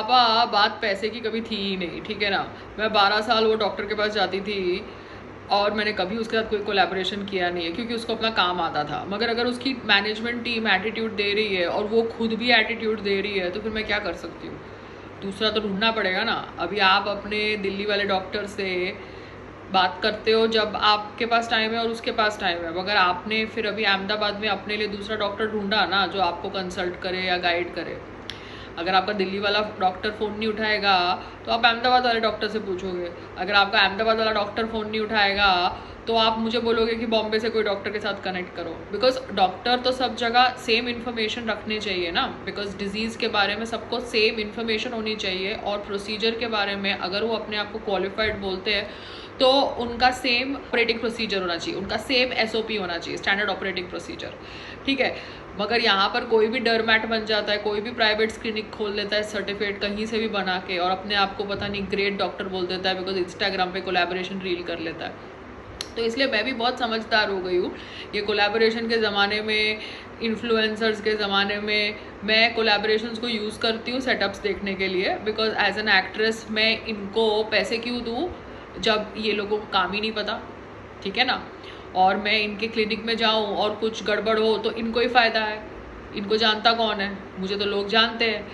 पापा बात पैसे की कभी थी ही नहीं, ठीक है ना। मैं 12 साल वो डॉक्टर के पास जाती थी और मैंने कभी उसके साथ कोई कोलैबोरेशन किया नहीं है, क्योंकि उसको अपना काम आता था। मगर अगर उसकी मैनेजमेंट टीम एटीट्यूड दे रही है और वो खुद भी एटीट्यूड दे रही है, तो फिर मैं क्या कर सकती हूँ। दूसरा तो ढूंढना पड़ेगा ना। अभी आप अपने दिल्ली वाले डॉक्टर से बात करते हो जब आपके पास टाइम है और उसके पास टाइम है, मगर आपने फिर अभी अहमदाबाद में अपने लिए दूसरा डॉक्टर ढूंढा ना, जो आपको कंसल्ट करे या गाइड करे। अगर आपका दिल्ली वाला डॉक्टर फ़ोन नहीं उठाएगा तो आप अहमदाबाद वाले डॉक्टर से पूछोगे। अगर आपका अहमदाबाद वाला डॉक्टर फ़ोन नहीं उठाएगा तो आप मुझे बोलोगे कि बॉम्बे से कोई डॉक्टर के साथ कनेक्ट करो। बिकॉज डॉक्टर तो सब जगह सेम इन्फॉर्मेशन रखने चाहिए ना, बिकॉज डिजीज़ के बारे में सबको सेम इन्फॉर्मेशन होनी चाहिए। और प्रोसीजर के बारे में अगर वो अपने आप को क्वालिफाइड बोलते हैं तो उनका सेम ऑपरेटिंग प्रोसीजर होना चाहिए, उनका सेम SOP होना चाहिए, स्टैंडर्ड ऑपरेटिंग प्रोसीजर, ठीक है। मगर यहाँ पर कोई भी डरमैट बन जाता है, कोई भी प्राइवेट क्लिनिक खोल लेता है सर्टिफिकेट कहीं से भी बना के, और अपने आप को पता नहीं ग्रेट डॉक्टर बोल देता है बिकॉज इंस्टाग्राम पे कोलैबोरेशन रील कर लेता है। तो इसलिए मैं भी बहुत समझदार हो गई हूँ। ये कोलैबोरेशन के ज़माने में, इन्फ्लुएंसर्स के ज़माने में, मैं कोलैबोरेशंस को यूज़ करती हूँ सेटअप्स देखने के लिए। बिकॉज एज एन एक्ट्रेस मैं इनको पैसे क्यों दूँ जब ये लोगों को काम ही नहीं पता, ठीक है ना। और मैं इनके क्लिनिक में जाऊँ और कुछ गड़बड़ हो तो इनको ही फ़ायदा है। इनको जानता कौन है, मुझे तो लोग जानते हैं।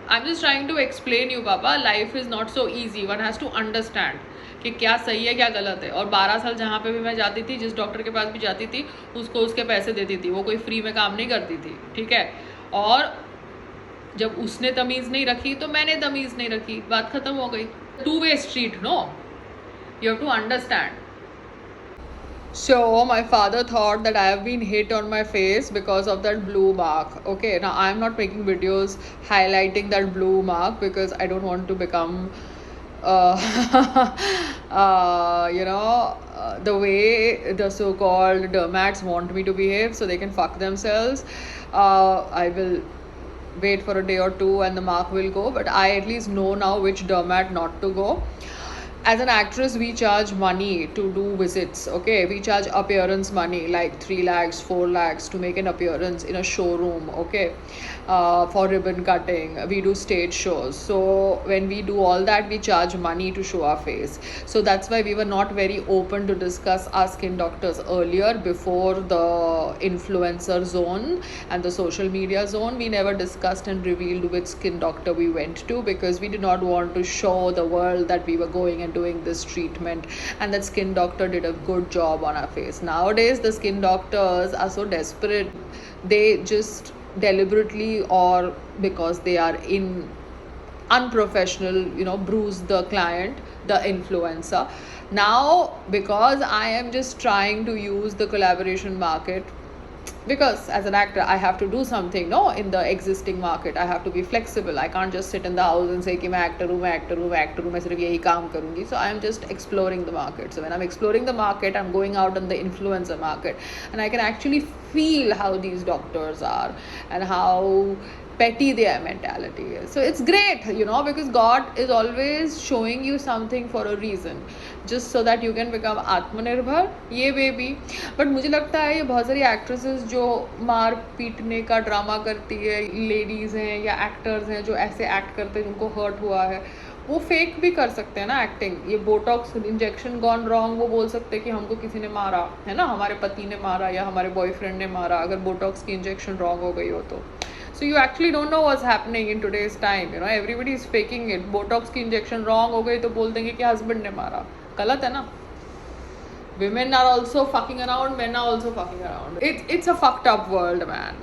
I am just trying to explain you पापा, life is not so easy, one has to understand कि क्या सही है क्या गलत है। और 12 साल जहाँ पे भी मैं जाती थी, जिस डॉक्टर के पास भी जाती थी, उसको उसके पैसे देती थी, वो कोई फ्री में काम नहीं करती थी, ठीक है। और जब उसने तमीज़ नहीं रखी तो मैंने तमीज़ नहीं रखी, बात ख़त्म हो गई। Two way street, no, you have to understand. So my father thought that I have been hit on my face because of that blue mark. Okay, now I am not making videos highlighting that blue mark because I don't want to become the way the so-called dermats want me to behave so they can fuck themselves. I will wait for a day or two and the mark will go, but I at least know now which dermat not to go. As an actress, we charge money to do visits, okay. We charge appearance money like 3 lakhs 4 lakhs to make an appearance in a showroom, okay. For ribbon cutting, we do stage shows. So when we do all that, we charge money to show our face. So that's why we were not very open to discuss our skin doctors earlier, before the influencer zone and the social media zone. We never discussed and revealed which skin doctor we went to, because we did not want to show the world that we were going and doing this treatment, and that skin doctor did a good job on our face. Nowadays the skin doctors are so desperate, they just deliberately, or because they are in unprofessional, bruise the client, the influencer. Now because I am just trying to use the collaboration market, because as an actor I have to do something, no, in the existing market I have to be flexible. I can't just sit in the house and say कि मैं actor हूँ, मैं actor हूँ, मैं actor हूँ, मैं सिर्फ यही काम करूँगी. So I am just exploring the market. So when I'm exploring the market, I'm going out on the influencer market, and I can actually feel how these doctors are and how petty their mentality is. So it's great, because God is always showing you something for a reason, just so that you can become आत्मनिर्भर. ये baby, but मुझे लगता है ये बहुत सारी actresses जो मार पीटने का ड्रामा करती है, लेडीज़ हैं या एक्टर्स हैं जो ऐसे एक्ट करते हैं जिनको हर्ट हुआ है, वो फेक भी कर सकते हैं ना एक्टिंग. ये बोटॉक्स इंजेक्शन गॉन रॉन्ग, वो बोल सकते हैं कि हमको किसी ने मारा है ना, हमारे पति ने मारा या हमारे बॉयफ्रेंड ने मारा, अगर बोटॉक्स की इंजेक्शन रॉन्ग हो गई हो तो. So you actually don't know what's happening in today's time. Everybody is faking it. Botox की इंजेक्शन रॉन्ग हो गई तो बोल देंगे कि हस्बैंड ने मारा. गलत है ना. Women are also fucking around, men are also fucking around. It's a fucked up world, man.